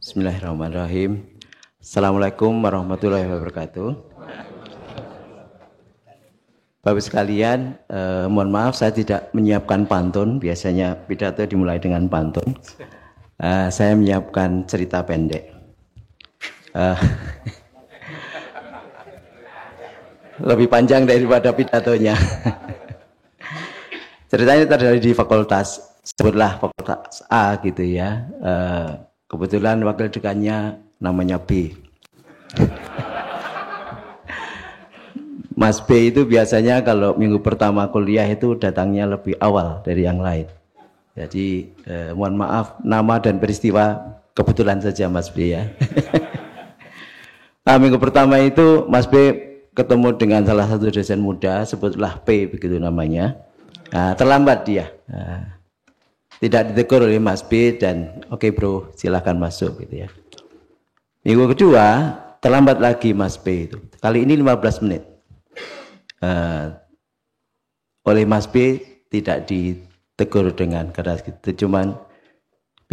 Bismillahirrahmanirrahim. Assalamualaikum warahmatullahi wabarakatuh. Bapak sekalian, mohon maaf saya tidak menyiapkan pantun. Biasanya pidato dimulai dengan pantun. Saya menyiapkan cerita pendek. Lebih panjang daripada pidatonya. Ceritanya terjadi di fakultas, sebutlah fakultas A gitu ya. Kebetulan wakil dekannya namanya B. Mas B itu biasanya kalau minggu pertama kuliah itu datangnya lebih awal dari yang lain. Jadi mohon maaf nama dan peristiwa kebetulan saja Mas B ya. Nah, minggu pertama itu Mas B ketemu dengan salah satu dosen muda, sebutlah P begitu namanya. Nah, terlambat dia. Nah, tidak ditegur oleh Mas B dan oke bro silahkan masuk gitu ya. Minggu kedua terlambat lagi Mas B itu. Kali ini 15 menit. Oleh Mas B tidak ditegur dengan keras gitu. Cuman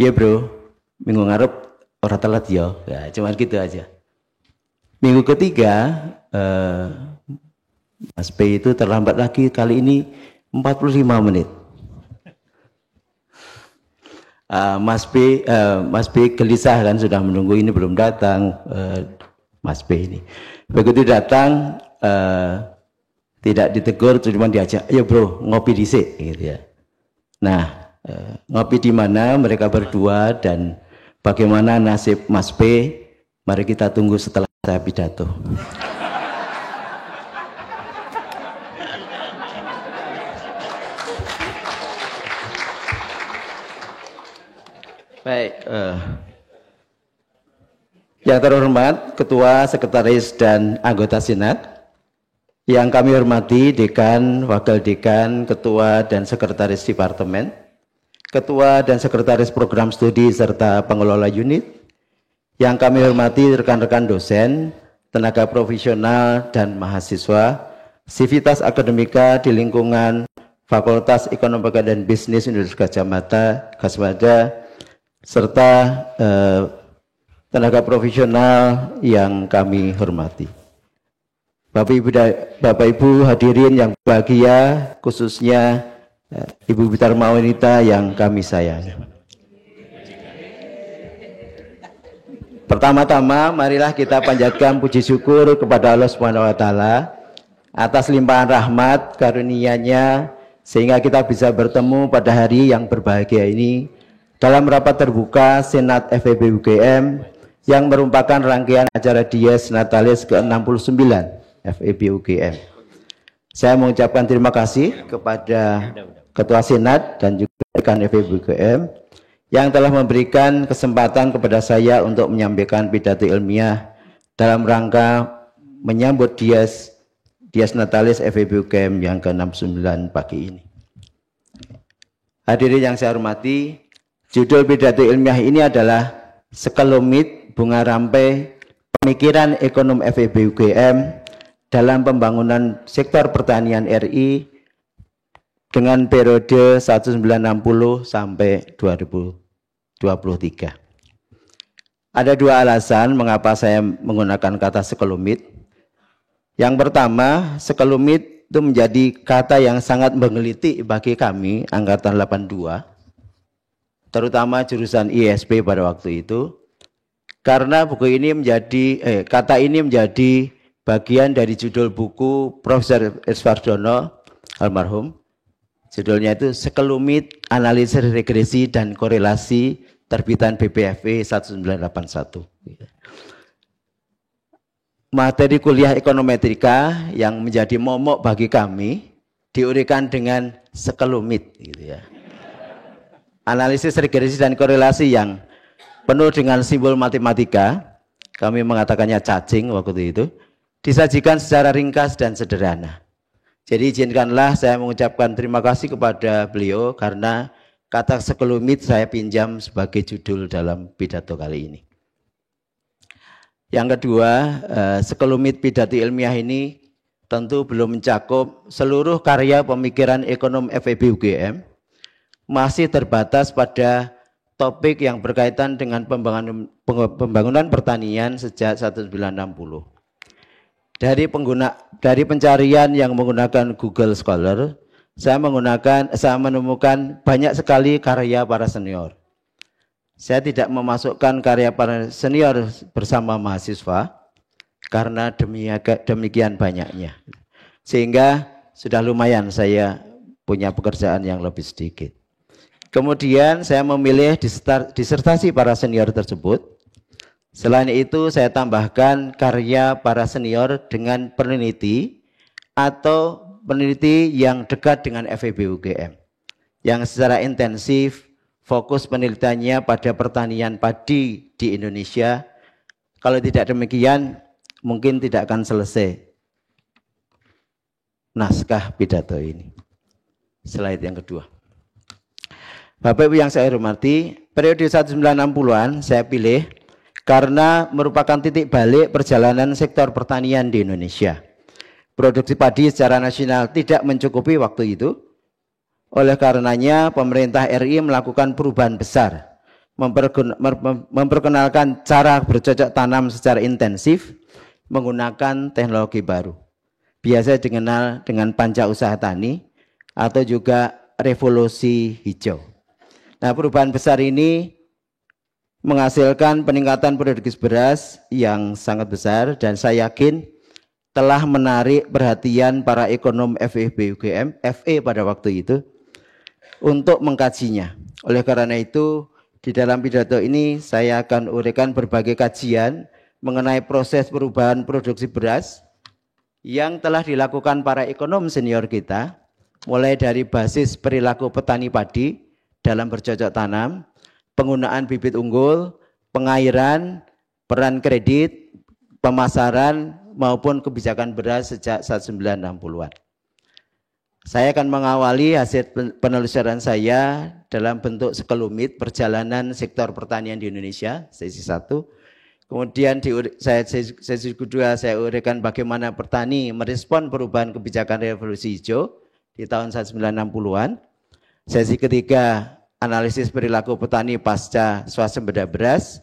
ya bro minggu ngarep orang telat ya. Cuman gitu aja. Minggu ketiga Mas B itu terlambat lagi, kali ini 45 menit. Mas B gelisah kan, sudah menunggu ini belum datang. Mas B ini begitu datang tidak ditegur, cuma diajak, ayo bro ngopi dhisik gitu ya. Nah, ngopi di mana mereka berdua dan bagaimana nasib Mas B, mari kita tunggu setelah saya pidato. Baik, yang terhormat Ketua, Sekretaris, dan anggota Senat, yang kami hormati Dekan, Wakil Dekan, Ketua dan Sekretaris Departemen, Ketua dan Sekretaris Program Studi serta pengelola unit, yang kami hormati rekan-rekan dosen, tenaga profesional dan mahasiswa, sivitas akademika di lingkungan Fakultas Ekonomi dan Bisnis Universitas Gadjah Mada, serta tenaga profesional yang kami hormati. Bapak Ibu hadirin yang bahagia, khususnya Ibu Bitarma Wanita yang kami sayangi. Pertama-tama marilah kita panjatkan puji syukur kepada Allah Subhanahu wa taala atas limpahan rahmat karunia-Nya sehingga kita bisa bertemu pada hari yang berbahagia ini dalam rapat terbuka Senat FEB UGM yang merupakan rangkaian acara Dies Natalis ke-69 FEB UGM. Saya mengucapkan terima kasih kepada Ketua Senat dan juga rekan FEB UGM yang telah memberikan kesempatan kepada saya untuk menyampaikan pidato ilmiah dalam rangka menyambut Dies Natalis FEB UGM yang ke-69 pagi ini. Hadirin yang saya hormati, judul pidato ilmiah ini adalah Sekelumit Bunga Rampai Pemikiran Ekonom FEB UGM dalam Pembangunan Sektor Pertanian RI dengan periode 1960 sampai 2023. Ada dua alasan mengapa saya menggunakan kata sekelumit. Yang pertama, sekelumit itu menjadi kata yang sangat menggelitik bagi kami angkatan 82, terutama jurusan ISP pada waktu itu, karena buku ini kata ini menjadi bagian dari judul buku Profesor Iswardono almarhum. Judulnya itu Sekelumit Analisis Regresi dan Korelasi terbitan BPFW 1981. Materi kuliah ekonometrika yang menjadi momok bagi kami diuraikan dengan sekelumit gitu ya. Analisis regresi dan korelasi yang penuh dengan simbol matematika, kami mengatakannya cacing waktu itu, disajikan secara ringkas dan sederhana. Jadi izinkanlah saya mengucapkan terima kasih kepada beliau karena kata sekelumit saya pinjam sebagai judul dalam pidato kali ini. Yang kedua, sekelumit pidato ilmiah ini tentu belum mencakup seluruh karya pemikiran ekonom FEB UGM, masih terbatas pada topik yang berkaitan dengan pembangunan pertanian sejak 1960. Dari pencarian yang menggunakan Google Scholar, saya menemukan banyak sekali karya para senior. Saya tidak memasukkan karya para senior bersama mahasiswa karena demikian banyaknya. Sehingga sudah lumayan saya punya pekerjaan yang lebih sedikit. Kemudian saya memilih disertasi para senior tersebut. Selain itu saya tambahkan karya para senior dengan peneliti atau peneliti yang dekat dengan FEB UGM yang secara intensif fokus penelitiannya pada pertanian padi di Indonesia. Kalau tidak demikian mungkin tidak akan selesai naskah pidato ini. Slide yang kedua. Bapak Ibu yang saya hormati, periode 1960-an saya pilih karena merupakan titik balik perjalanan sektor pertanian di Indonesia. Produksi padi secara nasional tidak mencukupi waktu itu. Oleh karenanya pemerintah RI melakukan perubahan besar, memperkenalkan cara bercocok tanam secara intensif menggunakan teknologi baru. Biasa dikenal dengan panca usaha tani atau juga revolusi hijau. Nah, perubahan besar ini menghasilkan peningkatan produksi beras yang sangat besar dan saya yakin telah menarik perhatian para ekonom FEB UGM, FE pada waktu itu untuk mengkajinya. Oleh karena itu, di dalam pidato ini saya akan uraikan berbagai kajian mengenai proses perubahan produksi beras yang telah dilakukan para ekonom senior kita, mulai dari basis perilaku petani padi dalam bercocok tanam, penggunaan bibit unggul, pengairan, peran kredit, pemasaran, maupun kebijakan beras sejak 1960-an. Saya akan mengawali hasil penelusuran saya dalam bentuk sekelumit perjalanan sektor pertanian di Indonesia, sesi 1. Kemudian sesi kedua saya uraikan bagaimana petani merespon perubahan kebijakan revolusi hijau di tahun 1960-an. Sesi ketiga, analisis perilaku petani pasca swasembada beras.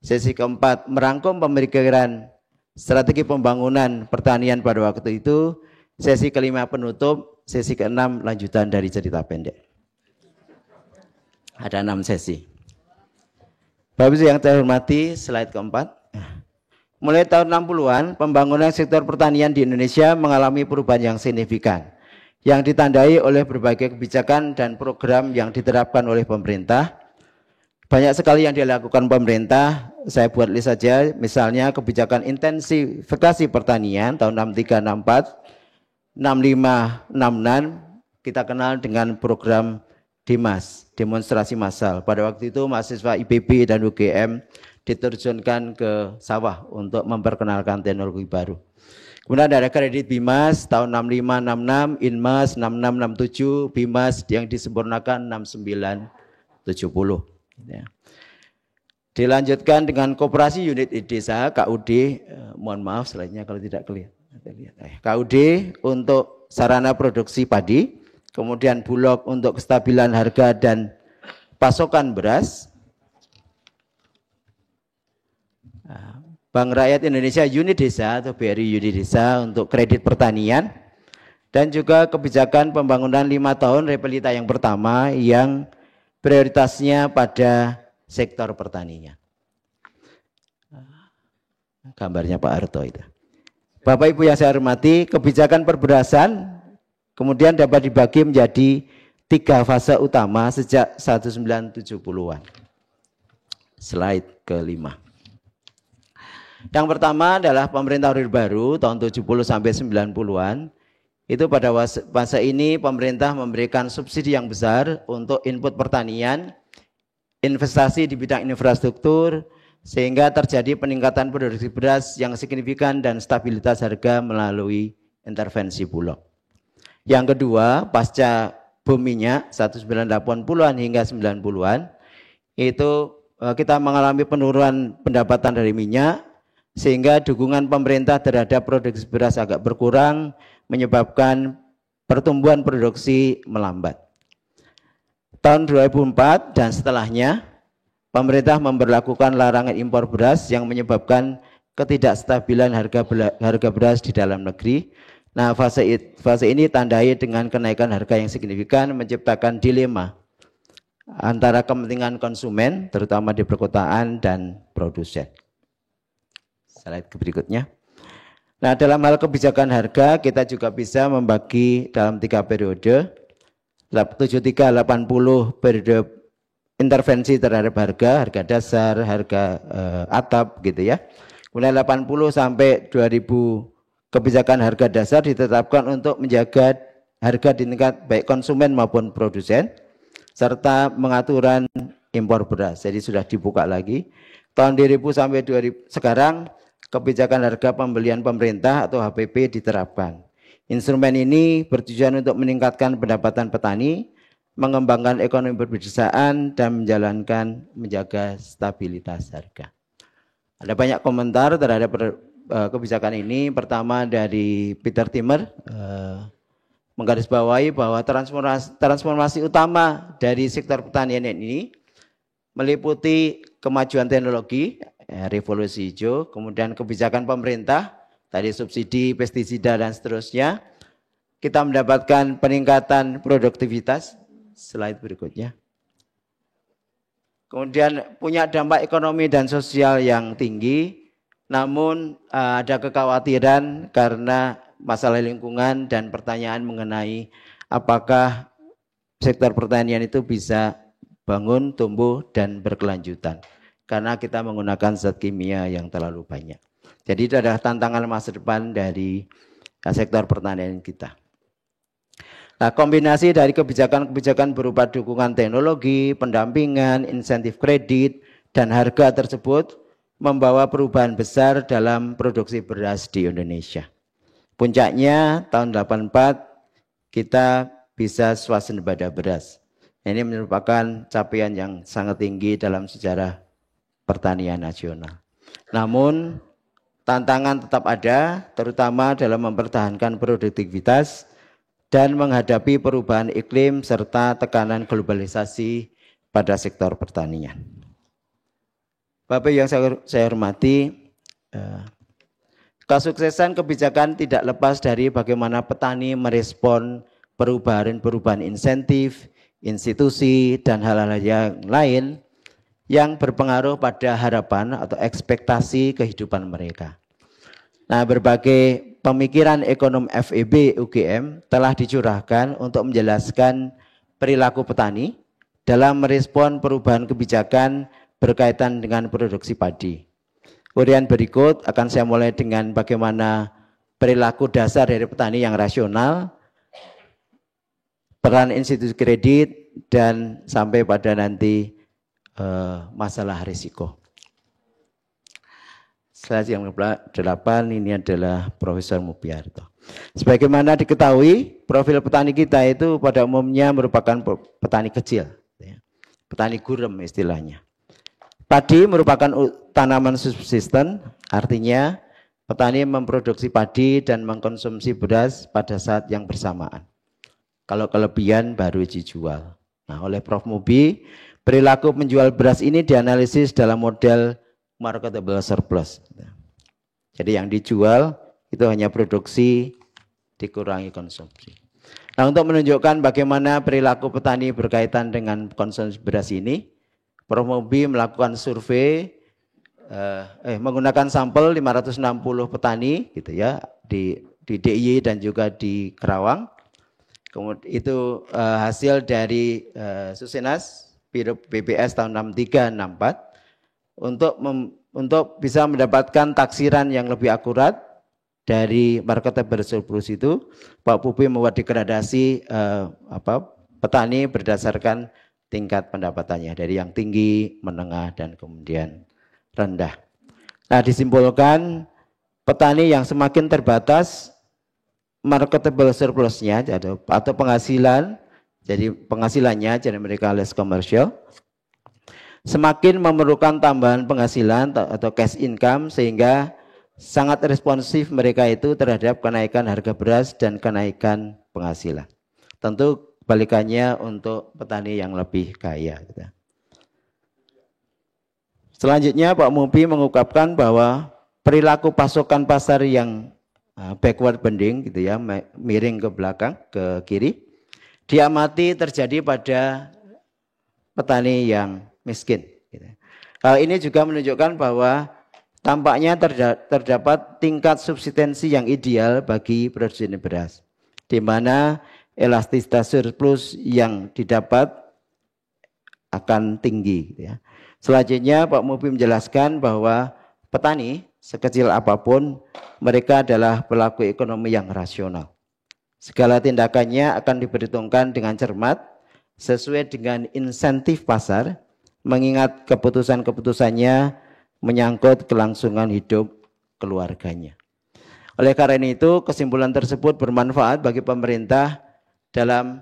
Sesi keempat, merangkum pemikiran strategi pembangunan pertanian pada waktu itu. Sesi kelima penutup, sesi keenam lanjutan dari cerita pendek. Ada 6 sesi. Bapak Ibu yang saya hormati, slide keempat. Mulai tahun 60-an, pembangunan sektor pertanian di Indonesia mengalami perubahan yang signifikan, yang ditandai oleh berbagai kebijakan dan program yang diterapkan oleh pemerintah. Banyak sekali yang dilakukan pemerintah, saya buat list saja, misalnya kebijakan intensifikasi pertanian tahun 63, 64, 65, 66, kita kenal dengan program DIMAS, demonstrasi massal. Pada waktu itu mahasiswa IPB dan UGM diterjunkan ke sawah untuk memperkenalkan teknologi baru. Kemudian ada kredit BIMAS tahun 65, 66, INMAS 66, 67, BIMAS yang disempurnakan 69, 70. Ya. Dilanjutkan dengan koperasi unit desa KUD, mohon maaf slide-nya kalau tidak kelihatan. KUD untuk sarana produksi padi, kemudian Bulog untuk kestabilan harga dan pasokan beras. Bank Rakyat Indonesia Unit Desa atau BRI Unit Desa untuk kredit pertanian, dan juga kebijakan pembangunan 5 tahun Repelita yang pertama yang prioritasnya pada sektor pertanian. Gambarnya Pak Harto itu. Bapak Ibu yang saya hormati, kebijakan perberasan kemudian dapat dibagi menjadi 3 fase utama sejak 1970-an. Slide kelima. Yang pertama adalah pemerintah Orde Baru tahun 70 sampai 90-an. Itu pada fase ini pemerintah memberikan subsidi yang besar untuk input pertanian, investasi di bidang infrastruktur, sehingga terjadi peningkatan produksi beras yang signifikan dan stabilitas harga melalui intervensi Bulog. Yang kedua, pasca boom minyak 1980-an hingga 90-an, itu kita mengalami penurunan pendapatan dari minyak, sehingga dukungan pemerintah terhadap produksi beras agak berkurang, menyebabkan pertumbuhan produksi melambat. Tahun 2004 dan setelahnya, pemerintah memberlakukan larangan impor beras yang menyebabkan ketidakstabilan harga beras di dalam negeri. Nah, fase ini tandai dengan kenaikan harga yang signifikan menciptakan dilema antara kepentingan konsumen, terutama di perkotaan, dan produsen. Slide berikutnya. Nah, dalam hal kebijakan harga, kita juga bisa membagi dalam 3 periode. 73-80 periode intervensi terhadap harga dasar, harga atap gitu ya. Kemudian 80 sampai 2000 kebijakan harga dasar ditetapkan untuk menjaga harga di tingkat baik konsumen maupun produsen, serta pengaturan impor beras. Jadi sudah dibuka lagi. Tahun 2000 sampai 2000 sekarang kebijakan harga pembelian pemerintah atau HPP diterapkan. Instrumen ini bertujuan untuk meningkatkan pendapatan petani, mengembangkan ekonomi pedesaan, dan menjaga stabilitas harga. Ada banyak komentar terhadap kebijakan ini. Pertama dari Peter Timmer, menggarisbawahi bahwa transformasi utama dari sektor pertanian ini meliputi kemajuan teknologi, revolusi hijau, kemudian kebijakan pemerintah, tadi subsidi, pestisida, dan seterusnya. Kita mendapatkan peningkatan produktivitas, slide berikutnya. Kemudian punya dampak ekonomi dan sosial yang tinggi, namun ada kekhawatiran karena masalah lingkungan dan pertanyaan mengenai apakah sektor pertanian itu bisa bangun, tumbuh, dan berkelanjutan. Karena kita menggunakan zat kimia yang terlalu banyak. Jadi itu adalah tantangan masa depan dari sektor pertanian kita. Nah, kombinasi dari kebijakan-kebijakan berupa dukungan teknologi, pendampingan, insentif kredit, dan harga tersebut membawa perubahan besar dalam produksi beras di Indonesia. Puncaknya tahun 84 kita bisa swasembada beras. Ini merupakan capaian yang sangat tinggi dalam sejarah pertanian nasional. Namun tantangan tetap ada, terutama dalam mempertahankan produktivitas dan menghadapi perubahan iklim serta tekanan globalisasi pada sektor pertanian. Bapak yang saya hormati, kesuksesan kebijakan tidak lepas dari bagaimana petani merespon perubahan insentif, institusi, dan hal-hal yang lain yang berpengaruh pada harapan atau ekspektasi kehidupan mereka. Nah, berbagai pemikiran ekonom FEB UGM telah dicurahkan untuk menjelaskan perilaku petani dalam merespon perubahan kebijakan berkaitan dengan produksi padi. Uraian berikut akan saya mulai dengan bagaimana perilaku dasar dari petani yang rasional, peran institusi kredit, dan sampai pada nanti masalah risiko. Slide yang ke-8 ini adalah Profesor Mupiarto. Sebagaimana diketahui, profil petani kita itu pada umumnya merupakan petani kecil, petani gurem istilahnya. Padi merupakan tanaman subsisten, artinya petani memproduksi padi dan mengkonsumsi beras pada saat yang bersamaan. Kalau kelebihan baru dijual. Nah, oleh Prof. Mubi, perilaku penjual beras ini dianalisis dalam model marketable surplus. Jadi yang dijual itu hanya produksi dikurangi konsumsi. Nah, untuk menunjukkan bagaimana perilaku petani berkaitan dengan konsumsi beras ini, Prof. Mubi melakukan survei menggunakan sampel 560 petani gitu ya di DIY dan juga di Kerawang. Kemudian itu hasil dari Susenas BPS tahun 63-64 untuk bisa mendapatkan taksiran yang lebih akurat dari marketable surplus itu. Pak Pupi membuat degradasi petani berdasarkan tingkat pendapatannya dari yang tinggi, menengah, dan kemudian rendah. Nah, disimpulkan petani yang semakin terbatas marketable surplusnya atau penghasilan, jadi penghasilannya jadi mereka less commercial, semakin memerlukan tambahan penghasilan atau cash income sehingga sangat responsif mereka itu terhadap kenaikan harga beras dan kenaikan penghasilan. Tentu kebalikannya untuk petani yang lebih kaya. Selanjutnya Pak Mubi mengungkapkan bahwa perilaku pasokan pasar yang backward bending gitu ya, miring ke belakang, ke kiri, diamati terjadi pada petani yang miskin. Hal ini juga menunjukkan bahwa tampaknya terdapat tingkat subsistensi yang ideal bagi produksi beras, di mana elastisitas surplus yang didapat akan tinggi. Selanjutnya Pak Mubi menjelaskan bahwa petani sekecil apapun mereka adalah pelaku ekonomi yang rasional. Segala tindakannya akan diperhitungkan dengan cermat sesuai dengan insentif pasar, mengingat keputusan-keputusannya menyangkut kelangsungan hidup keluarganya. Oleh karena itu, kesimpulan tersebut bermanfaat bagi pemerintah dalam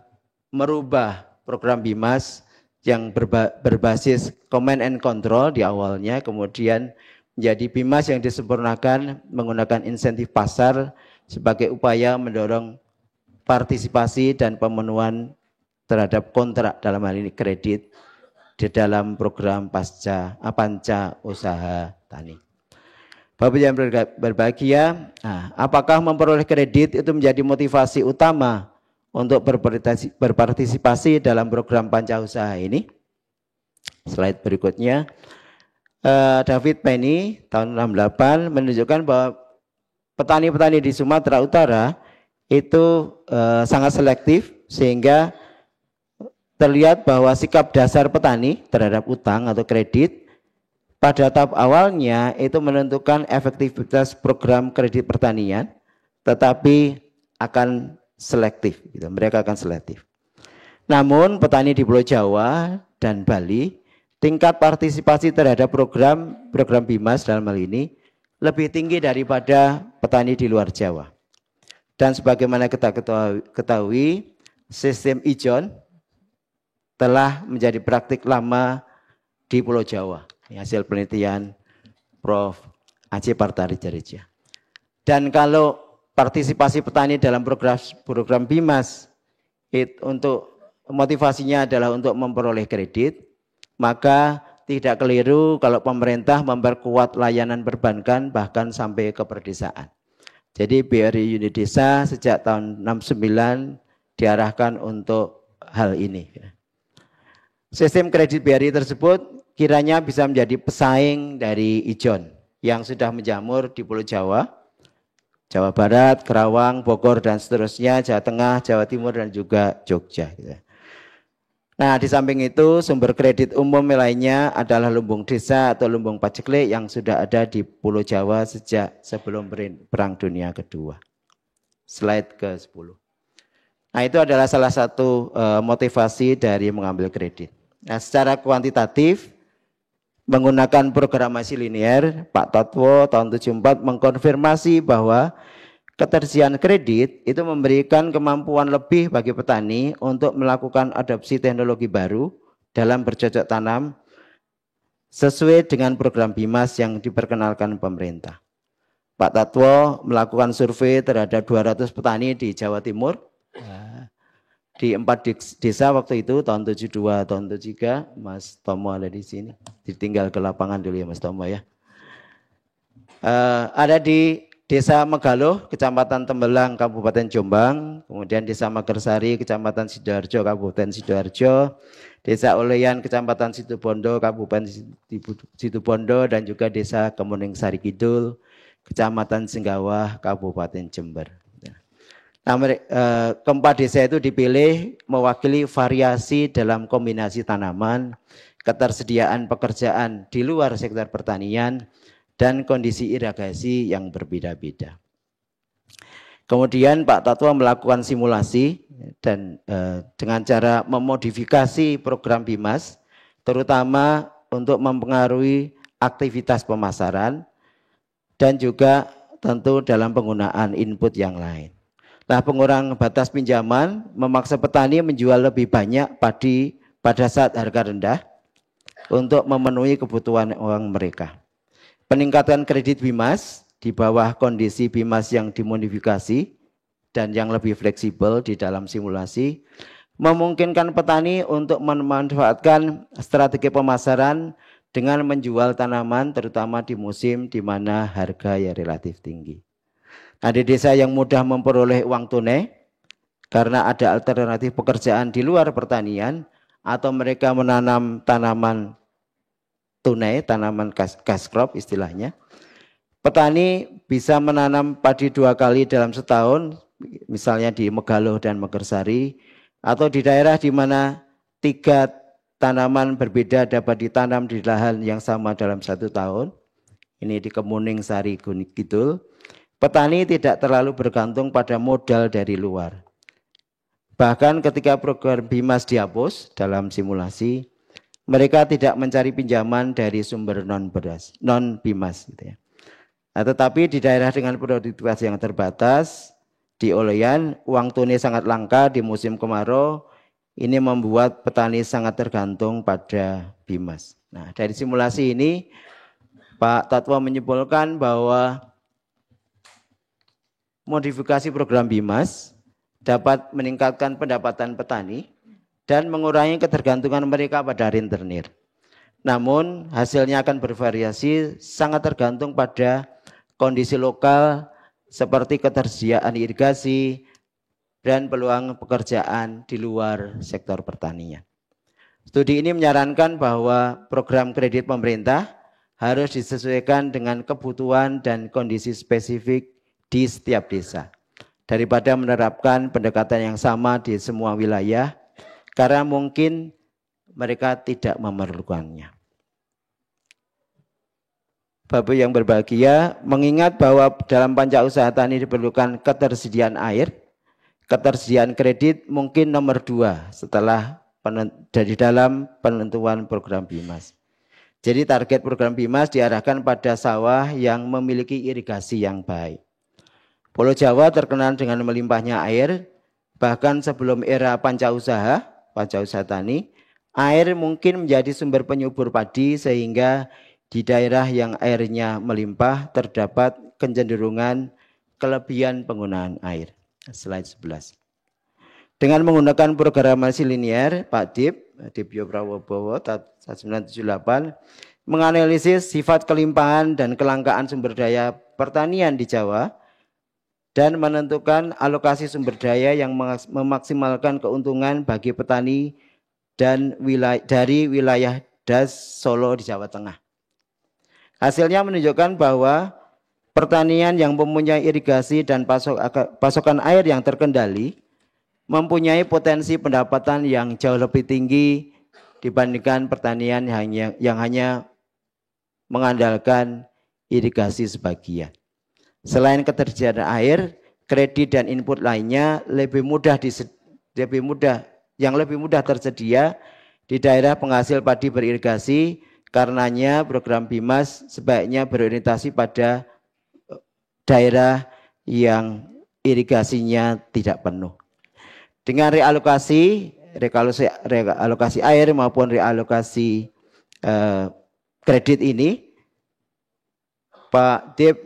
merubah program BIMAS yang berbasis command and control di awalnya, kemudian menjadi BIMAS yang disempurnakan menggunakan insentif pasar sebagai upaya mendorong partisipasi dan pemenuhan terhadap kontrak, dalam hal ini kredit, di dalam program Panca Usaha Tani. Bapak yang berbahagia, apakah memperoleh kredit itu menjadi motivasi utama untuk berpartisipasi dalam program Panca Usaha ini? Slide berikutnya, David Penny tahun 68 menunjukkan bahwa petani-petani di Sumatera Utara itu sangat selektif, sehingga terlihat bahwa sikap dasar petani terhadap utang atau kredit pada tahap awalnya itu menentukan efektivitas program kredit pertanian, tetapi akan selektif, gitu. Mereka akan selektif. Namun petani di Pulau Jawa dan Bali, tingkat partisipasi terhadap program BIMAS dalam hal ini lebih tinggi daripada petani di luar Jawa. Dan sebagaimana kita ketahui, sistem ijon telah menjadi praktik lama di Pulau Jawa. Hasil penelitian Prof. Aceh Partarijaya. Dan kalau partisipasi petani dalam program BIMAS untuk motivasinya adalah untuk memperoleh kredit, maka tidak keliru kalau pemerintah memperkuat layanan perbankan bahkan sampai ke perdesaan. Jadi BRI Unit Desa sejak tahun 69 diarahkan untuk hal ini. Sistem kredit BRI tersebut kiranya bisa menjadi pesaing dari ijon yang sudah menjamur di Pulau Jawa, Jawa Barat, Kerawang, Bogor, dan seterusnya, Jawa Tengah, Jawa Timur, dan juga Jogja. Nah, di samping itu sumber kredit umum lainnya adalah lumbung desa atau lumbung paceklik yang sudah ada di Pulau Jawa sejak sebelum Perang Dunia Kedua. Slide ke-10. Nah, itu adalah salah satu motivasi dari mengambil kredit. Nah, secara kuantitatif, menggunakan programasi linear, Pak Tatwo tahun 74 mengkonfirmasi bahwa ketersediaan kredit itu memberikan kemampuan lebih bagi petani untuk melakukan adopsi teknologi baru dalam bercocok tanam sesuai dengan program BIMAS yang diperkenalkan pemerintah. Pak Tatwo melakukan survei terhadap 200 petani di Jawa Timur, di 4 desa waktu itu, tahun 72, tahun 73, Mas Tomo ada di sini. Ditinggal ke lapangan dulu ya Mas Tomo ya. Ada di Desa Megaloh, Kecamatan Tembelang, Kabupaten Jombang. Kemudian Desa Magersari, Kecamatan Sidoarjo, Kabupaten Sidoarjo. Desa Oleyan, Kecamatan Situbondo, Kabupaten Situbondo. Dan juga Desa Kemuning Sari Kidul, Kecamatan Senggawah, Kabupaten Jember. Nah, keempat desa itu dipilih mewakili variasi dalam kombinasi tanaman, ketersediaan pekerjaan di luar sektor pertanian, dan kondisi irigasi yang berbeda-beda. Kemudian Pak Tatwo melakukan simulasi dan dengan cara memodifikasi program BIMAS, terutama untuk mempengaruhi aktivitas pemasaran dan juga tentu dalam penggunaan input yang lain. Nah, pengurang batas pinjaman memaksa petani menjual lebih banyak padi pada saat harga rendah untuk memenuhi kebutuhan uang mereka. Peningkatan kredit BIMAS di bawah kondisi BIMAS yang dimodifikasi dan yang lebih fleksibel di dalam simulasi memungkinkan petani untuk memanfaatkan strategi pemasaran dengan menjual tanaman terutama di musim di mana harga ya relatif tinggi. Nah, di desa yang mudah memperoleh uang tunai karena ada alternatif pekerjaan di luar pertanian atau mereka menanam tanaman tunai, tanaman cash crop istilahnya. Petani bisa menanam padi 2 kali dalam setahun, misalnya di Megaloh dan Megersari, atau di daerah di mana 3 tanaman berbeda dapat ditanam di lahan yang sama dalam 1 tahun. Ini di Kemuning, Sari, Gunung Kidul. Petani tidak terlalu bergantung pada modal dari luar. Bahkan ketika program BIMAS dihapus dalam simulasi, mereka tidak mencari pinjaman dari sumber non-BIMAS gitu ya. Nah, tetapi di daerah dengan produktivitas yang terbatas, di Oloyan, uang tunai sangat langka di musim kemarau. Ini membuat petani sangat tergantung pada BIMAS. Nah, dari simulasi ini, Pak Tatwa menyimpulkan bahwa modifikasi program BIMAS dapat meningkatkan pendapatan petani dan mengurangi ketergantungan mereka pada rentenir. Namun, hasilnya akan bervariasi, sangat tergantung pada kondisi lokal seperti ketersediaan irigasi dan peluang pekerjaan di luar sektor pertanian. Studi ini menyarankan bahwa program kredit pemerintah harus disesuaikan dengan kebutuhan dan kondisi spesifik di setiap desa, daripada menerapkan pendekatan yang sama di semua wilayah, karena mungkin mereka tidak memerlukannya. Bapak yang berbahagia, mengingat bahwa dalam pancausaha tani diperlukan ketersediaan air, ketersediaan kredit mungkin nomor 2 setelah dari dalam penentuan program BIMAS. Jadi target program BIMAS diarahkan pada sawah yang memiliki irigasi yang baik. Pulau Jawa terkenal dengan melimpahnya air, bahkan sebelum era pancausaha tani, air mungkin menjadi sumber penyubur padi sehingga di daerah yang airnya melimpah terdapat kecenderungan kelebihan penggunaan air. Slide 11. Dengan menggunakan programasi linear, Pak Dibyo Prawobowo 1978 menganalisis sifat kelimpahan dan kelangkaan sumber daya pertanian di Jawa dan menentukan alokasi sumber daya yang memaksimalkan keuntungan bagi petani dan dari wilayah Das Solo di Jawa Tengah. Hasilnya menunjukkan bahwa pertanian yang mempunyai irigasi dan pasokan air yang terkendali mempunyai potensi pendapatan yang jauh lebih tinggi dibandingkan pertanian yang hanya mengandalkan irigasi sebagian. Selain ketersediaan air, kredit dan input lainnya lebih mudah tersedia di daerah penghasil padi beririgasi. Karenanya program BIMAS sebaiknya berorientasi pada daerah yang irigasinya tidak penuh. Dengan realokasi air maupun realokasi kredit ini, Pak Dip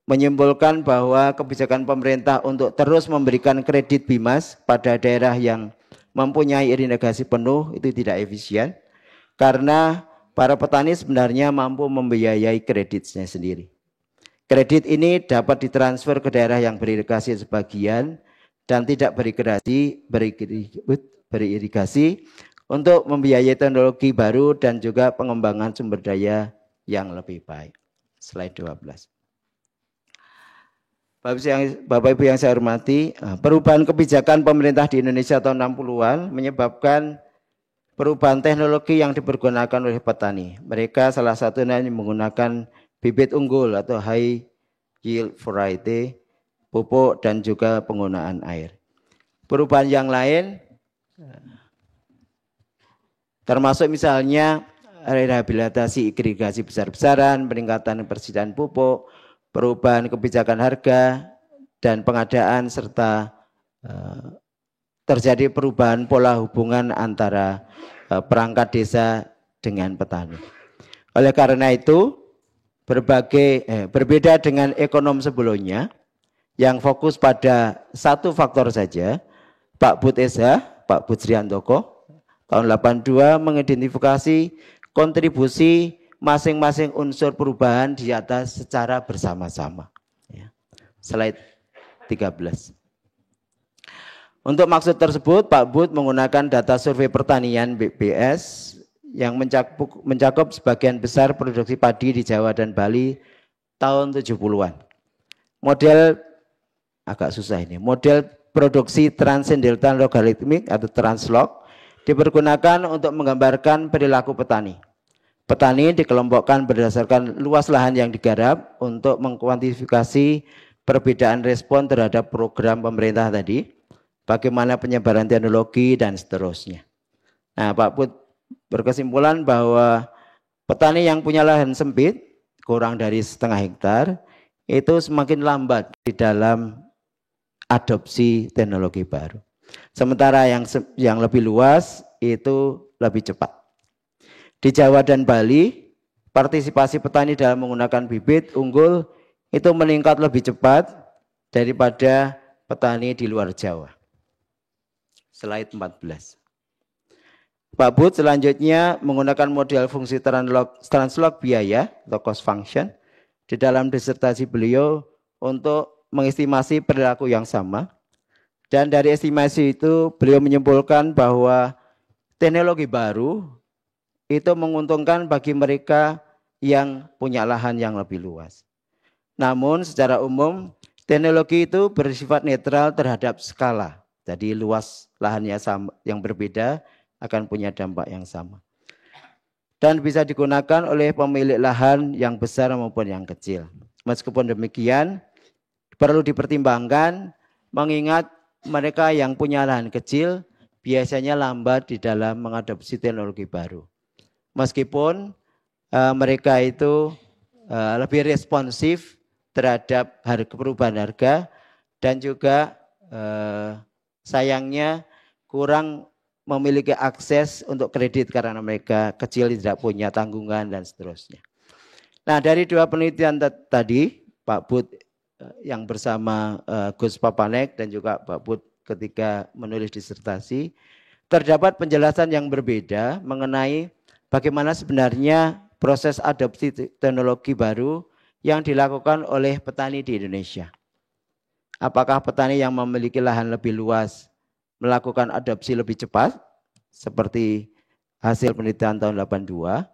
menyimpulkan bahwa kebijakan pemerintah untuk terus memberikan kredit BIMAS pada daerah yang mempunyai irigasi penuh itu tidak efisien, karena para petani sebenarnya mampu membiayai kreditnya sendiri. Kredit ini dapat ditransfer ke daerah yang beririgasi sebagian dan tidak beririgasi untuk membiayai teknologi baru dan juga pengembangan sumber daya yang lebih baik. Slide 12. Bapak Ibu yang saya hormati, perubahan kebijakan pemerintah di Indonesia tahun 60-an menyebabkan perubahan teknologi yang dipergunakan oleh petani. Mereka salah satunya menggunakan bibit unggul atau high yield variety, pupuk dan juga penggunaan air. Perubahan yang lain termasuk misalnya rehabilitasi irigasi besar-besaran, peningkatan persediaan pupuk, perubahan kebijakan harga dan pengadaan serta terjadi perubahan pola hubungan antara perangkat desa dengan petani. Oleh karena itu, berbeda dengan ekonom sebelumnya yang fokus pada satu faktor saja, Pak Bud Esa, Pak Bud Sriantoko tahun 82 mengidentifikasi kontribusi masing-masing unsur perubahan di atas secara bersama-sama. Ya. Slide 13. Untuk maksud tersebut, Pak Bud menggunakan data survei pertanian BPS yang mencakup sebagian besar produksi padi di Jawa dan Bali tahun 70-an. Model agak susah ini. Model produksi transcendental logarithmic atau translog dipergunakan untuk menggambarkan perilaku petani. Petani dikelompokkan berdasarkan luas lahan yang digarap untuk mengkuantifikasi perbedaan respon terhadap program pemerintah tadi, bagaimana penyebaran teknologi dan seterusnya. Nah, Pak Put berkesimpulan bahwa petani yang punya lahan sempit, kurang dari setengah hektar, itu semakin lambat di dalam adopsi teknologi baru. Sementara yang lebih luas itu lebih cepat. Di Jawa dan Bali, partisipasi petani dalam menggunakan bibit unggul itu meningkat lebih cepat daripada petani di luar Jawa. Slide 14. Pak Bud selanjutnya menggunakan model fungsi translog biaya atau cost function di dalam disertasi beliau untuk mengestimasi perilaku yang sama. Dan dari estimasi itu beliau menyimpulkan bahwa teknologi baru itu menguntungkan bagi mereka yang punya lahan yang lebih luas. Namun secara umum teknologi itu bersifat netral terhadap skala. Jadi luas lahannya sama, yang berbeda akan punya dampak yang sama. Dan bisa digunakan oleh pemilik lahan yang besar maupun yang kecil. Meskipun demikian, perlu dipertimbangkan mengingat mereka yang punya lahan kecil biasanya lambat di dalam mengadopsi teknologi baru. Meskipun mereka itu lebih responsif terhadap perubahan harga dan juga sayangnya kurang memiliki akses untuk kredit karena mereka kecil tidak punya tanggungan dan seterusnya. Nah, dari dua penelitian tadi, Pak Bud yang bersama Gus Papanek dan juga Pak Bud ketika menulis disertasi, terdapat penjelasan yang berbeda mengenai bagaimana sebenarnya proses adopsi teknologi baru yang dilakukan oleh petani di Indonesia. Apakah petani yang memiliki lahan lebih luas melakukan adopsi lebih cepat, seperti hasil penelitian tahun 82,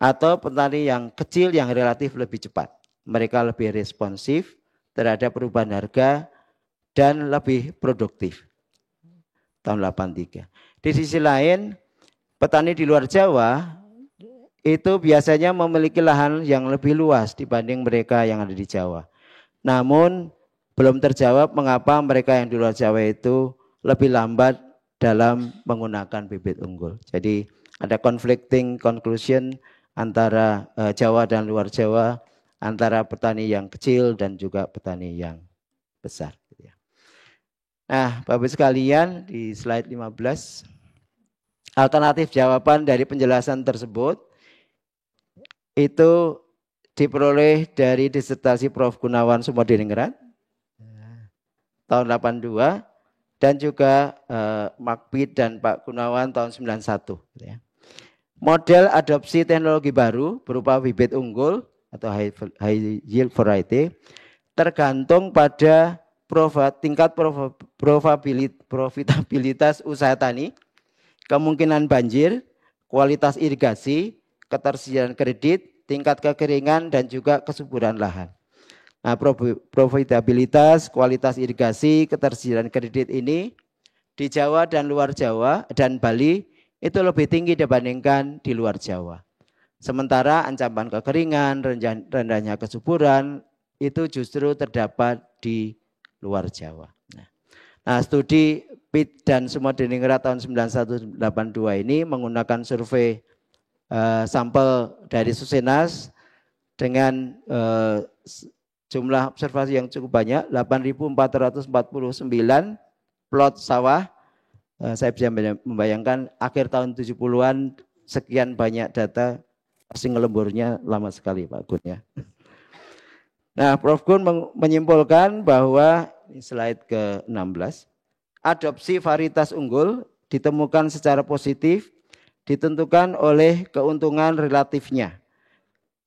atau petani yang kecil yang relatif lebih cepat. Mereka lebih responsif terhadap perubahan harga dan lebih produktif. Tahun 83. Di sisi lain, petani di luar Jawa itu biasanya memiliki lahan yang lebih luas dibanding mereka yang ada di Jawa. Namun belum terjawab mengapa mereka yang di luar Jawa itu lebih lambat dalam menggunakan bibit unggul. Jadi ada conflicting conclusion antara Jawa dan luar Jawa, antara petani yang kecil dan juga petani yang besar. Nah, Bapak sekalian, di slide 15, alternatif jawaban dari penjelasan tersebut itu diperoleh dari disertasi Prof. Gunawan Sumodiningrat tahun 82 dan juga Makbid dan Pak Gunawan tahun 91. Model adopsi teknologi baru berupa bibit unggul atau high yield variety tergantung pada tingkat profitabilitas usaha tani, kemungkinan banjir, kualitas irigasi, ketersediaan kredit, tingkat kekeringan, dan juga kesuburan lahan. Nah, profitabilitas, kualitas irigasi, ketersediaan kredit ini di Jawa dan luar Jawa dan Bali itu lebih tinggi dibandingkan di luar Jawa. Sementara ancaman kekeringan, rendahnya kesuburan itu justru terdapat di luar Jawa. Nah, studi Pitt dan Sumodiningrat tahun 9182 ini menggunakan survei sampel dari Susenas dengan jumlah observasi yang cukup banyak, 8.449 plot sawah. Saya bisa membayangkan akhir tahun 70-an sekian banyak data, pasti ngelemburnya lama sekali Pak Gun ya. Nah, Prof. Gun menyimpulkan bahwa, ini slide ke-16, adopsi varietas unggul ditemukan secara positif ditentukan oleh keuntungan relatifnya,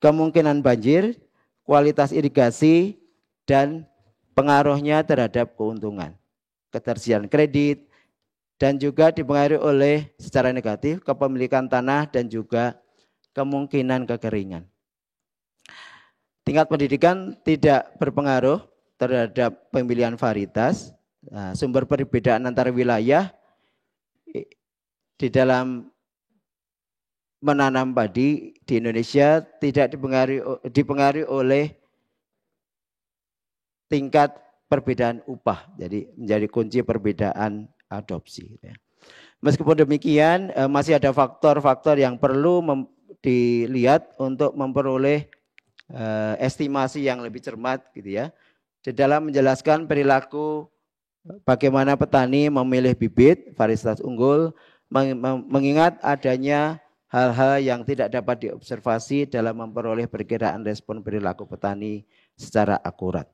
kemungkinan banjir, kualitas irigasi, dan pengaruhnya terhadap keuntungan, ketersediaan kredit, dan juga dipengaruhi oleh secara negatif kepemilikan tanah dan juga kemungkinan kekeringan. Tingkat pendidikan tidak berpengaruh terhadap pemilihan varietas. Nah, sumber perbedaan antar wilayah di dalam menanam padi di Indonesia tidak dipengaruhi oleh tingkat perbedaan upah. Jadi menjadi kunci perbedaan adopsi. Meskipun demikian, masih ada faktor-faktor yang perlu dilihat untuk memperoleh estimasi yang lebih cermat, gitu ya. Di dalam menjelaskan perilaku bagaimana petani memilih bibit varietas unggul, mengingat adanya hal-hal yang tidak dapat diobservasi dalam memperoleh perkiraan respon perilaku petani secara akurat.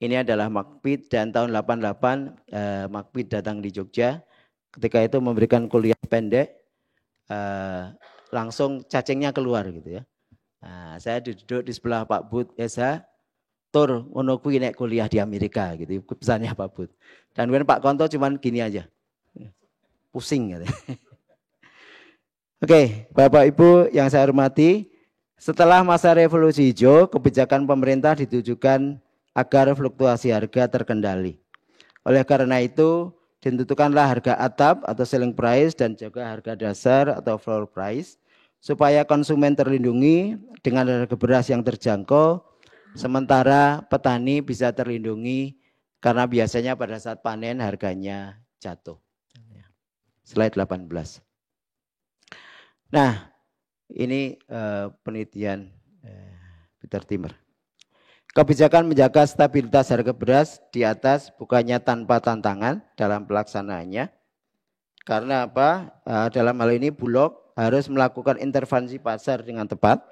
Ini adalah Makpid, dan tahun 88 Makpid datang di Jogja. Ketika itu memberikan kuliah pendek, langsung cacingnya keluar gitu ya. Nah, saya duduk di sebelah Pak Bud Esa, tur ngono kuwi nek kuliah di Amerika gitu, pesannya Pak Bud. Dan kemudian Pak Konto cuman gini aja, pusing gitu. Oke, Bapak Ibu yang saya hormati, setelah masa revolusi hijau, kebijakan pemerintah ditujukan agar fluktuasi harga terkendali. Oleh karena itu, ditentukanlah harga atap atau selling price dan juga harga dasar atau floor price supaya konsumen terlindungi dengan harga beras yang terjangkau, sementara petani bisa terlindungi karena biasanya pada saat panen harganya jatuh. Slide 18. Nah, ini penelitian Peter Timmer. Kebijakan menjaga stabilitas harga beras di atas bukannya tanpa tantangan dalam pelaksanaannya. Karena apa? Dalam hal ini Bulog harus melakukan intervensi pasar dengan tepat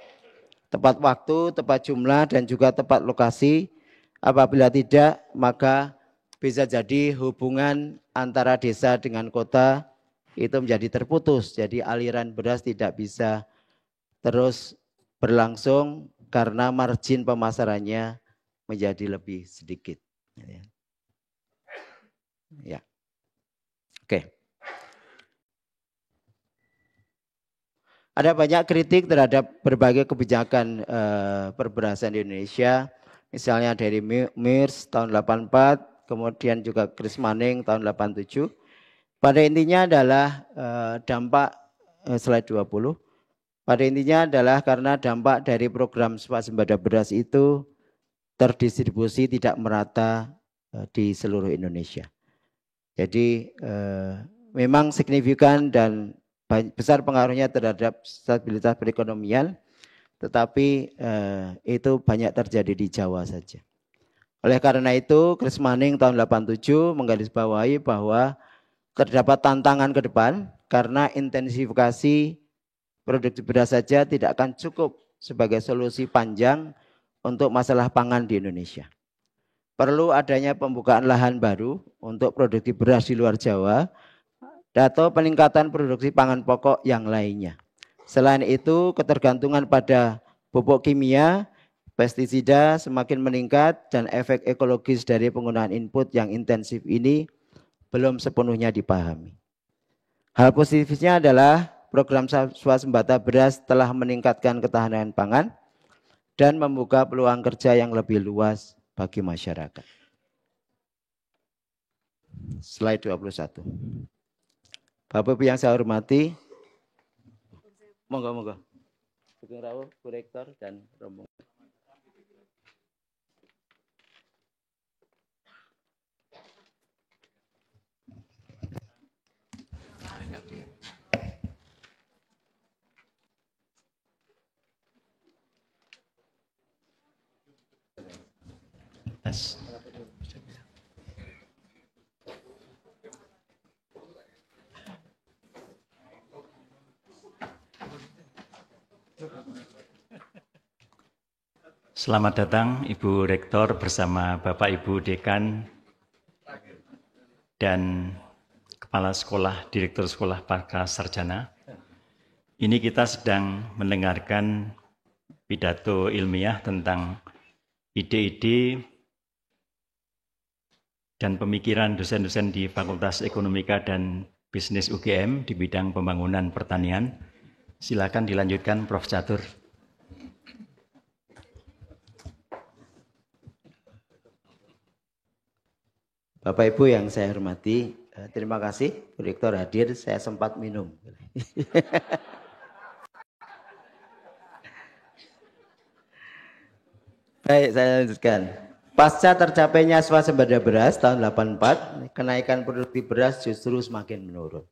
waktu, tepat jumlah, dan juga tepat lokasi. Apabila tidak, maka bisa jadi hubungan antara desa dengan kota itu menjadi terputus. Jadi aliran beras tidak bisa terus berlangsung karena margin pemasarannya menjadi lebih sedikit. Ya. Oke. Ada banyak kritik terhadap berbagai kebijakan perberasan di Indonesia. Misalnya dari Mirs tahun 84, kemudian juga Chris Manning tahun 87. Pada intinya adalah dampak slide 20. Pada intinya adalah karena dampak dari program swasembada beras itu terdistribusi tidak merata di seluruh Indonesia. Jadi memang signifikan dan besar pengaruhnya terhadap stabilitas perekonomian, tetapi itu banyak terjadi di Jawa saja. Oleh karena itu, Chris Manning tahun 87 menggarisbawahi bahwa terdapat tantangan ke depan karena intensifikasi produksi beras saja tidak akan cukup sebagai solusi panjang untuk masalah pangan di Indonesia. Perlu adanya pembukaan lahan baru untuk produksi beras di luar Jawa atau peningkatan produksi pangan pokok yang lainnya. Selain itu, ketergantungan pada pupuk kimia, pestisida semakin meningkat dan efek ekologis dari penggunaan input yang intensif ini belum sepenuhnya dipahami. Hal positifnya adalah program swasembada beras telah meningkatkan ketahanan pangan dan membuka peluang kerja yang lebih luas bagi masyarakat. Slide 21. Bapak Ibu yang saya hormati, monggo. Sugeng rawuh Bu Rektor dan rombongan. Selamat datang Ibu Rektor bersama Bapak Ibu Dekan dan Kepala Sekolah, Direktur Sekolah Pasca Sarjana. Ini kita sedang mendengarkan pidato ilmiah tentang ide-ide dan pemikiran dosen-dosen di Fakultas Ekonomika dan Bisnis UGM di bidang pembangunan pertanian. Silakan dilanjutkan Prof. Catur. Bapak Ibu yang saya hormati, terima kasih Bu Rektor hadir, saya sempat minum. Baik, saya lanjutkan. Pasca tercapainya swasembada beras tahun 84, kenaikan produksi beras justru semakin menurun.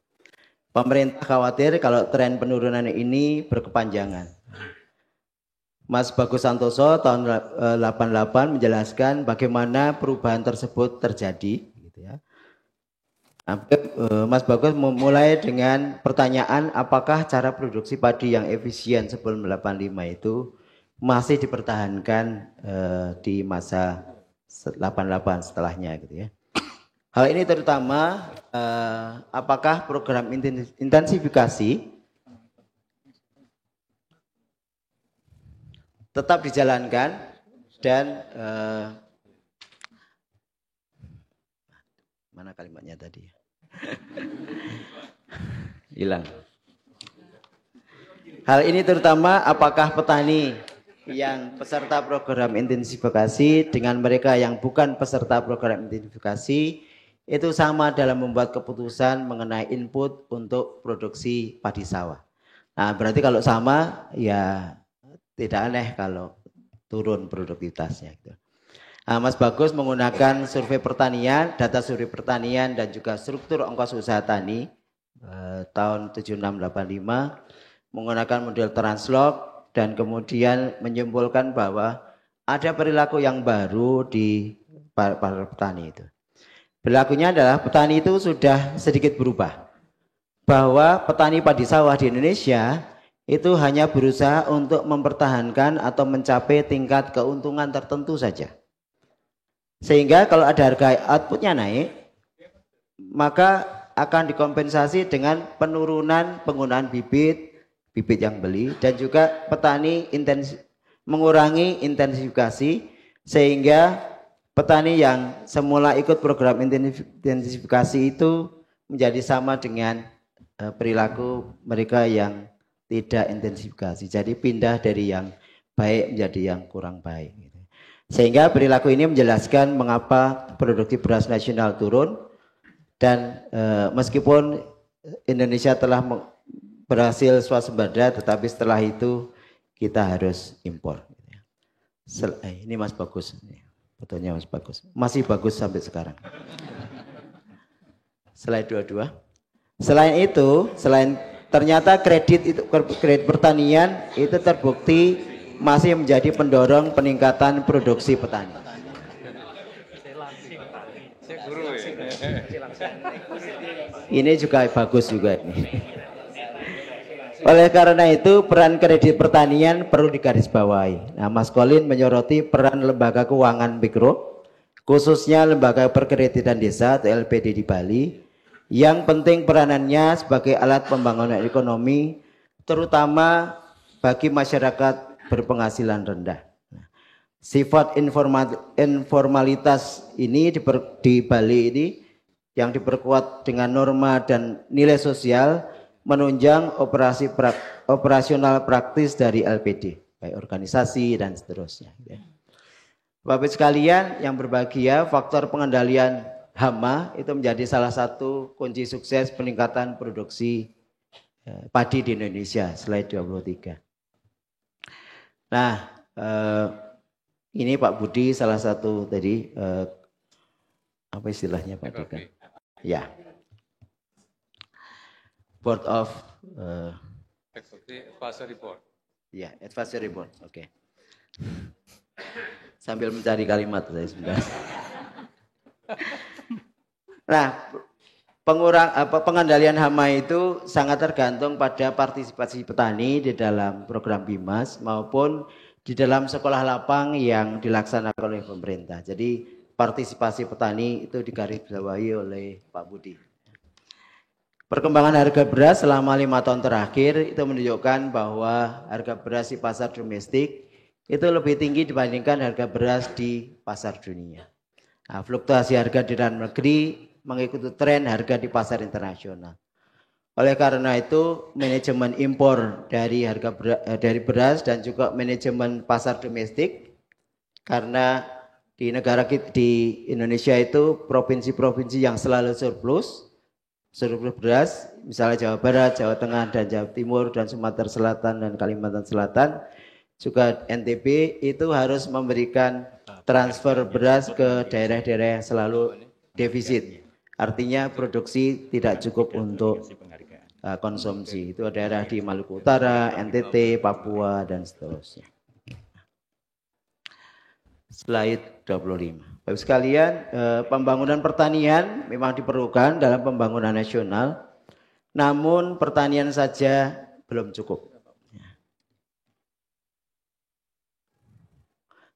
Pemerintah khawatir kalau tren penurunan ini berkepanjangan. Mas Bagus Santoso tahun 88 menjelaskan bagaimana perubahan tersebut terjadi. Gitu ya. Mas Bagus memulai dengan pertanyaan apakah cara produksi padi yang efisien sebelum 85 itu masih dipertahankan di masa 88 setelahnya gitu ya. Hal ini terutama apakah program intensifikasi tetap dijalankan dan mana kalimatnya tadi? Hilang. Hal ini terutama apakah petani yang peserta program intensifikasi dengan mereka yang bukan peserta program intensifikasi itu sama dalam membuat keputusan mengenai input untuk produksi padi sawah. Nah, berarti kalau sama ya tidak aneh kalau turun produktivitasnya. Nah, Mas Bagus menggunakan survei pertanian, data survei pertanian dan juga struktur ongkos usaha tani tahun 7685 menggunakan model Translog dan kemudian menyimpulkan bahwa ada perilaku yang baru di para petani itu. Perilakunya adalah petani itu sudah sedikit berubah. Bahwa petani padi sawah di Indonesia itu hanya berusaha untuk mempertahankan atau mencapai tingkat keuntungan tertentu saja. Sehingga kalau ada harga outputnya naik, maka akan dikompensasi dengan penurunan penggunaan bibit yang beli, dan juga petani mengurangi intensifikasi, sehingga petani yang semula ikut program intensifikasi itu menjadi sama dengan perilaku mereka yang tidak intensifikasi. Jadi pindah dari yang baik menjadi yang kurang baik. Sehingga perilaku ini menjelaskan mengapa produksi beras nasional turun dan meskipun Indonesia telah berhasil swasembada, tetapi setelah itu kita harus impor. Ini Mas Bagus, fotonya Mas Bagus, masih bagus sampai sekarang. Slide 22. Selain itu, ternyata kredit pertanian itu terbukti masih menjadi pendorong peningkatan produksi petani. Ini juga bagus juga ini. Oleh karena itu peran kredit pertanian perlu digarisbawahi. Nah, Mas Colin menyoroti peran lembaga keuangan mikro, khususnya lembaga perkreditan desa atau LPD di Bali, yang penting peranannya sebagai alat pembangunan ekonomi, terutama bagi masyarakat berpenghasilan rendah. Sifat informalitas ini di Bali ini yang diperkuat dengan norma dan nilai sosial menunjang operasional praktis dari LPD, baik organisasi dan seterusnya. Bapak sekalian yang berbahagia, faktor pengendalian hama itu menjadi salah satu kunci sukses peningkatan produksi padi di Indonesia. Slide 23. Nah, ini Pak Budi salah satu tadi apa istilahnya Pak Dekan? Ya, Board of Advisory Board. Ya, Advisory Board. Oke. Sambil mencari kalimat saya sebenarnya. Nah, pengendalian hama itu sangat tergantung pada partisipasi petani di dalam program BIMAS maupun di dalam sekolah lapang yang dilaksanakan oleh pemerintah. Jadi partisipasi petani itu digarisbawahi oleh Pak Budi. Perkembangan harga beras selama 5 tahun terakhir itu menunjukkan bahwa harga beras di pasar domestik itu lebih tinggi dibandingkan harga beras di pasar dunia. Nah, fluktuasi harga di dalam negeri mengikuti tren harga di pasar internasional. Oleh karena itu, manajemen impor dari dari beras dan juga manajemen pasar domestik, karena di Indonesia itu provinsi-provinsi yang selalu surplus beras, misalnya Jawa Barat, Jawa Tengah, dan Jawa Timur, dan Sumatera Selatan, dan Kalimantan Selatan, juga NTB itu harus memberikan transfer beras ke daerah-daerah yang selalu defisit. Artinya produksi tidak cukup untuk konsumsi. Itu daerah di Maluku Utara, NTT, Papua, dan seterusnya. Slide 25. Bapak sekalian, pembangunan pertanian memang diperlukan dalam pembangunan nasional, namun pertanian saja belum cukup.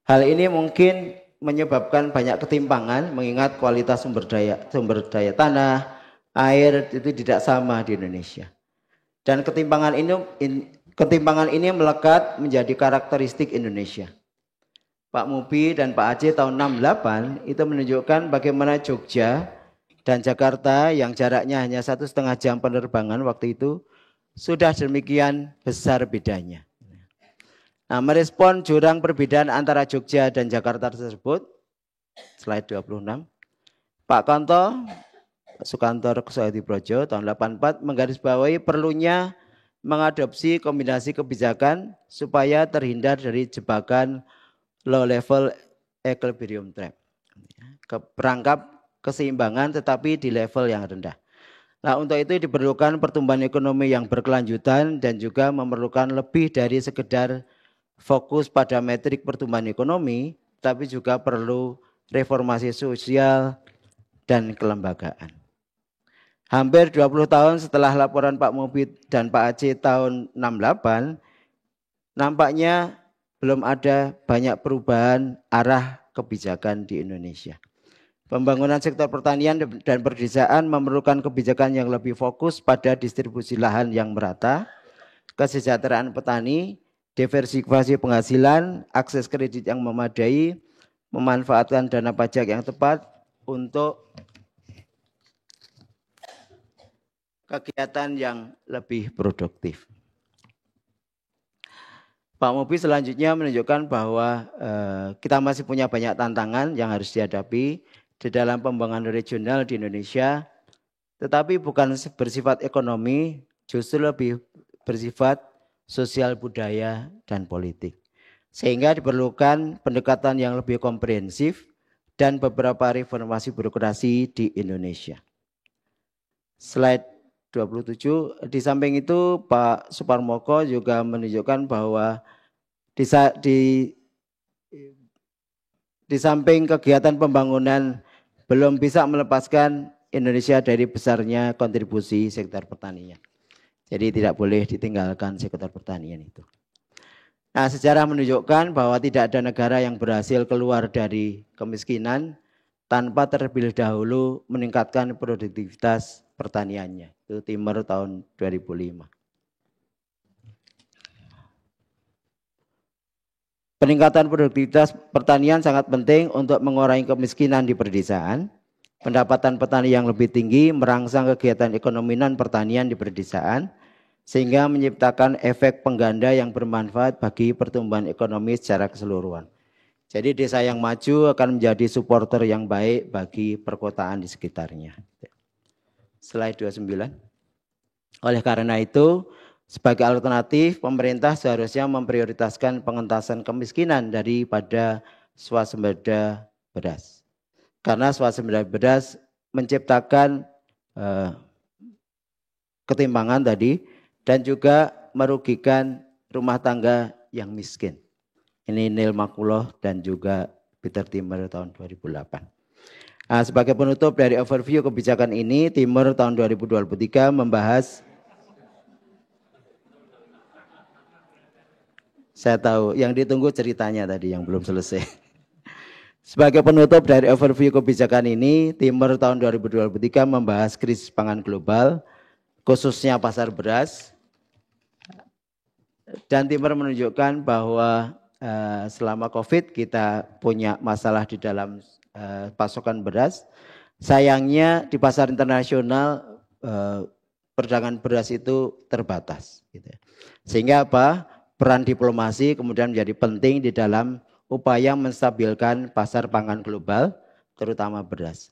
Hal ini mungkin menyebabkan banyak ketimpangan, mengingat kualitas sumber daya tanah, air itu tidak sama di Indonesia. Dan ketimpangan ini melekat menjadi karakteristik Indonesia. Pak Mubi dan Pak Aceh tahun 68 itu menunjukkan bagaimana Jogja dan Jakarta yang jaraknya hanya 1,5 jam penerbangan waktu itu sudah demikian besar bedanya. Nah, merespon jurang perbedaan antara Jogja dan Jakarta tersebut, slide 26, Pak Sukanto Kuswohadibrojo tahun 84 menggarisbawahi perlunya mengadopsi kombinasi kebijakan supaya terhindar dari jebakan low level equilibrium trap, perangkap keseimbangan tetapi di level yang rendah. Nah, untuk itu diperlukan pertumbuhan ekonomi yang berkelanjutan dan juga memerlukan lebih dari sekedar fokus pada metrik pertumbuhan ekonomi, tapi juga perlu reformasi sosial dan kelembagaan. Hampir 20 tahun setelah laporan Pak Mubi dan Pak Aceh tahun 68, nampaknya belum ada banyak perubahan arah kebijakan di Indonesia. Pembangunan sektor pertanian dan perdesaan memerlukan kebijakan yang lebih fokus pada distribusi lahan yang merata, kesejahteraan petani, diversifikasi penghasilan, akses kredit yang memadai, memanfaatkan dana pajak yang tepat untuk kegiatan yang lebih produktif. Pak Mubi selanjutnya menunjukkan bahwa kita masih punya banyak tantangan yang harus dihadapi di dalam pembangunan regional di Indonesia, tetapi bukan bersifat ekonomi, justru lebih bersifat sosial budaya dan politik. Sehingga diperlukan pendekatan yang lebih komprehensif dan beberapa reformasi birokrasi di Indonesia. Slide 27, di samping itu Pak Suparmoko juga menunjukkan bahwa di samping kegiatan pembangunan belum bisa melepaskan Indonesia dari besarnya kontribusi sektor pertanian. Jadi tidak boleh ditinggalkan sektor pertanian itu. Nah, sejarah menunjukkan bahwa tidak ada negara yang berhasil keluar dari kemiskinan tanpa terlebih dahulu meningkatkan produktivitas pertaniannya. Itu Timur tahun 2005. Peningkatan produktivitas pertanian sangat penting untuk mengurangi kemiskinan di pedesaan. Pendapatan petani yang lebih tinggi merangsang kegiatan ekonomi non pertanian di pedesaan, sehingga menciptakan efek pengganda yang bermanfaat bagi pertumbuhan ekonomi secara keseluruhan. Jadi desa yang maju akan menjadi supporter yang baik bagi perkotaan di sekitarnya. Slide 29. Oleh karena itu, sebagai alternatif, pemerintah seharusnya memprioritaskan pengentasan kemiskinan daripada swasembada beras. Karena swasembada beras menciptakan ketimpangan tadi dan juga merugikan rumah tangga yang miskin. Ini Neil Makuloh dan juga Peter Timmer tahun 2008. Nah, sebagai penutup dari overview kebijakan ini, Timur tahun 2023 membahas, saya tahu yang ditunggu ceritanya tadi yang belum selesai. Sebagai penutup dari overview kebijakan ini, Timur tahun 2023 membahas krisis pangan global, khususnya pasar beras. Dan Timur menunjukkan bahwa selama COVID kita punya masalah di dalam pasokan beras. Sayangnya di pasar internasional perdagangan beras itu terbatas. Gitu. Sehingga apa? Peran diplomasi kemudian menjadi penting di dalam upaya menstabilkan pasar pangan global, terutama beras.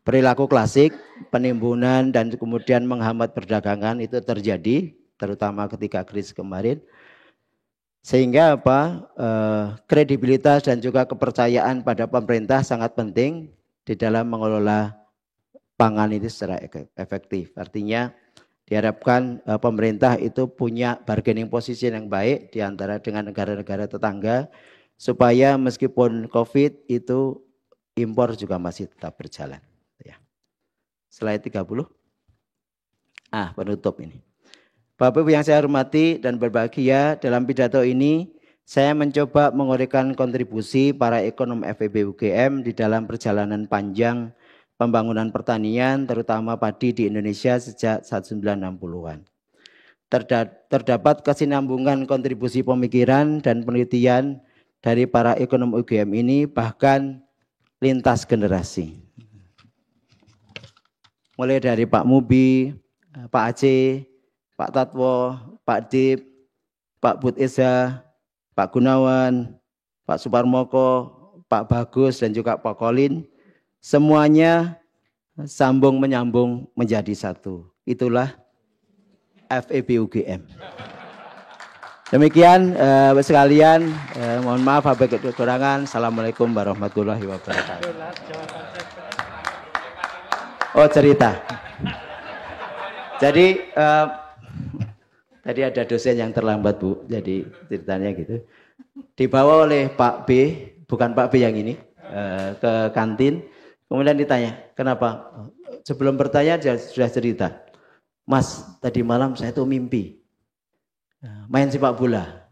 Perilaku klasik, penimbunan dan kemudian menghambat perdagangan itu terjadi, terutama ketika krisis kemarin. Sehingga apa? Kredibilitas dan juga kepercayaan pada pemerintah sangat penting di dalam mengelola pangan itu secara efektif. Artinya diharapkan pemerintah itu punya bargaining position yang baik di antara dengan negara-negara tetangga supaya meskipun COVID itu impor juga masih tetap berjalan. Slide 30. Penutup ini. Bapak Ibu yang saya hormati dan berbahagia, dalam pidato ini saya mencoba menguraikan kontribusi para ekonom FEB UGM di dalam perjalanan panjang pembangunan pertanian terutama padi di Indonesia sejak 1960-an. Terdapat kesinambungan kontribusi pemikiran dan penelitian dari para ekonom UGM ini bahkan lintas generasi. Mulai dari Pak Mubi, Pak Aceh, Pak Tatwo, Pak Dip, Pak Bud Eza, Pak Gunawan, Pak Suparmoko, Pak Bagus dan juga Pak Kolin, semuanya sambung menyambung menjadi satu. Itulah FEB UGM. Demikian sekalian, mohon maaf apabila kekurangan. Assalamualaikum warahmatullahi wabarakatuh. Oh, cerita. Jadi tadi ada dosen yang terlambat, Bu. Jadi ceritanya gitu. Dibawa oleh Pak B, bukan Pak B yang ini, ke kantin. Kemudian ditanya, kenapa? Sebelum bertanya dia sudah cerita. Mas, tadi malam saya tuh mimpi main sepak bola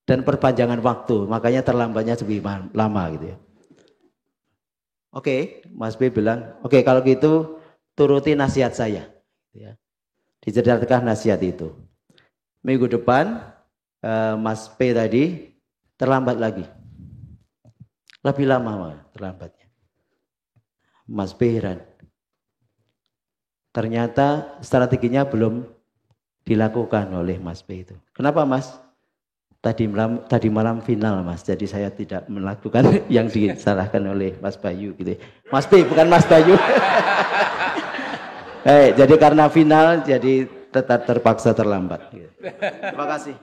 dan perpanjangan waktu, makanya terlambatnya lebih lama gitu ya. Oke, Mas B bilang, oke, kalau gitu turuti nasihat saya. Ya. Diceritakan nasihat itu. Minggu depan Mas P tadi terlambat lagi. Lebih lama terlambatnya. Mas P heran. Ternyata strateginya belum dilakukan oleh Mas P itu. Kenapa Mas? Tadi malam final Mas, jadi saya tidak melakukan yang disalahkan oleh Mas Bayu gitu. Mas P bukan Mas Bayu. Jadi karena final jadi tetap terpaksa terlambat. Terima kasih.